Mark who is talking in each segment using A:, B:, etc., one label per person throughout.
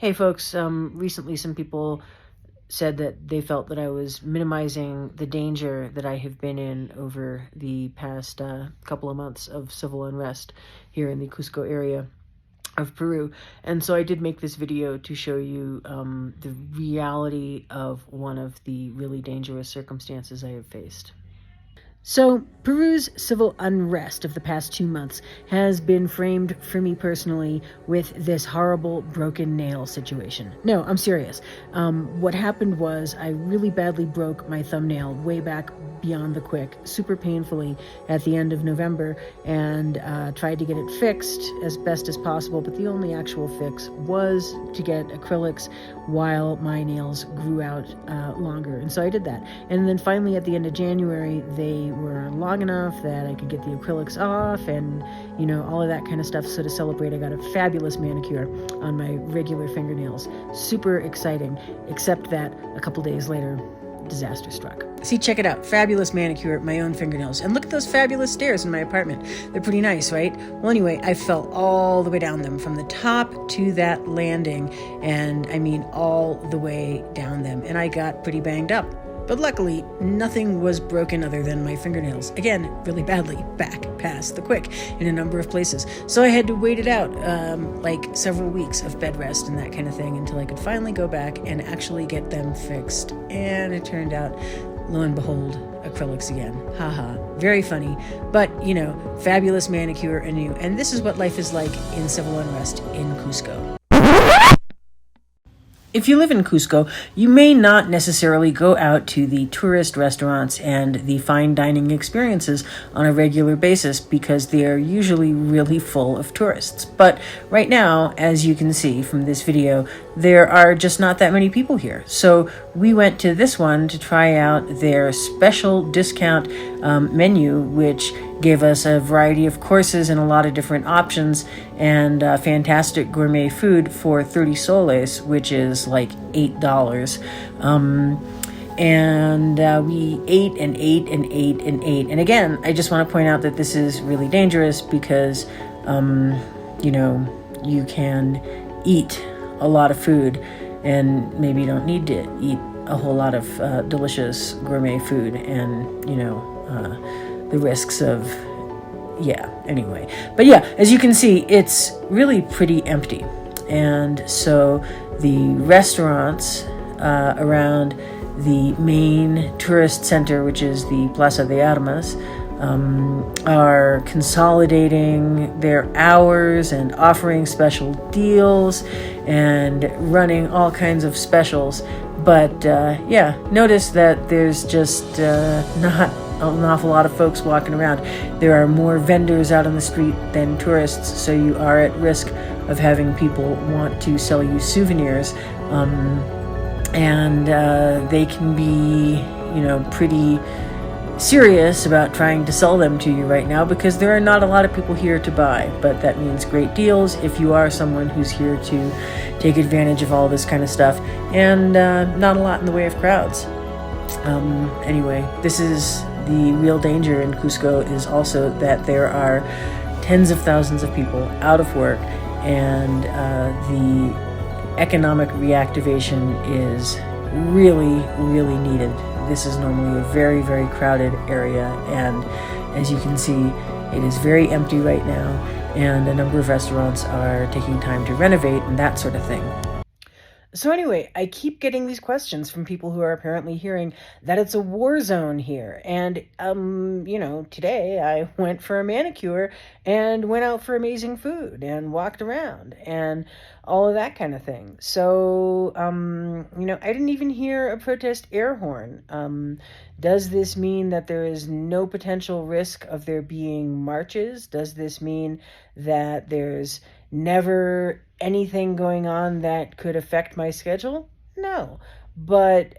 A: Hey folks, recently some people said that they felt that I was minimizing the danger that I have been in over the past couple of months of civil unrest here in the Cusco area of Peru. And so I did make this video to show you the reality of one of the really dangerous circumstances I have faced. So, Peru's civil unrest of the past 2 months has been framed for me personally with this horrible broken nail situation. No, I'm serious. What happened was I really badly broke my thumbnail way back beyond the quick, super painfully at the end of November, and tried to get it fixed as best as possible, but the only actual fix was to get acrylics while my nails grew out longer. And so I did that. And then finally at the end of January, they were long enough that I could get the acrylics off and, all of that kind of stuff. So to celebrate, I got a fabulous manicure on my regular fingernails. Super exciting, except that a couple days later, disaster struck. See, check it out. Fabulous manicure, my own fingernails. And look at those fabulous stairs in my apartment. They're pretty nice, right? Well, anyway, I fell all the way down them from the top to that landing. And I mean, all the way down them. And I got pretty banged up. But luckily, nothing was broken other than my fingernails. Again, really badly, back past the quick in a number of places. So I had to wait it out, like several weeks of bed rest and that kind of thing until I could finally go back and actually get them fixed. And it turned out, lo and behold, acrylics again. Haha. Very funny. But, fabulous manicure anew. And this is what life is like in civil unrest in Cusco. If you live in Cusco, you may not necessarily go out to the tourist restaurants and the fine dining experiences on a regular basis because they are usually really full of tourists. But right now, as you can see from this video, there are just not that many people here. So we went to this one to try out their special discount menu, which gave us a variety of courses and a lot of different options and fantastic gourmet food for 30 soles, which is like $8. And we ate and ate and ate and ate. And again, I just want to point out that this is really dangerous because, you can eat a lot of food and maybe you don't need to eat a whole lot of delicious gourmet food and, the risks of, anyway. But as you can see, it's really pretty empty. And so the restaurants around the main tourist center, which is the Plaza de Armas, are consolidating their hours and offering special deals and running all kinds of specials. But notice that there's just not an awful lot of folks walking around. There are more vendors out on the street than tourists, so you are at risk of having people want to sell you souvenirs, and they can be, pretty serious about trying to sell them to you right now because there are not a lot of people here to buy. But that means great deals if you are someone who's here to take advantage of all this kind of stuff, and not a lot in the way of crowds. Anyway, this is the real danger in Cusco, is also that there are tens of thousands of people out of work, and the economic reactivation is really, really needed. This is normally a very, very crowded area, and as you can see, it is very empty right now, and a number of restaurants are taking time to renovate and that sort of thing. So anyway, I keep getting these questions from people who are apparently hearing that it's a war zone here. And, today I went for a manicure and went out for amazing food and walked around and all of that kind of thing. So, I didn't even hear a protest air horn. Does this mean that there is no potential risk of there being marches? Does this mean that there's never anything going on that could affect my schedule? No. But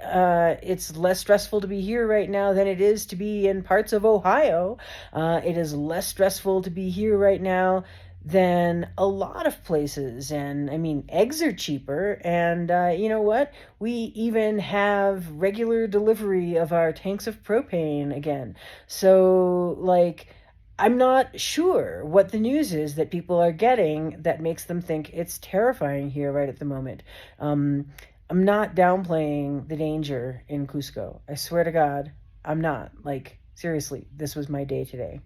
A: it's less stressful to be here right now than it is to be in parts of Ohio. It is less stressful to be here right now than a lot of places. And I mean, eggs are cheaper. And you know what? We even have regular delivery of our tanks of propane again. So, I'm not sure what the news is that people are getting that makes them think it's terrifying here right at the moment. Um, I'm not downplaying the danger in Cusco. I swear to God, I'm not. Like, seriously, this was my day today.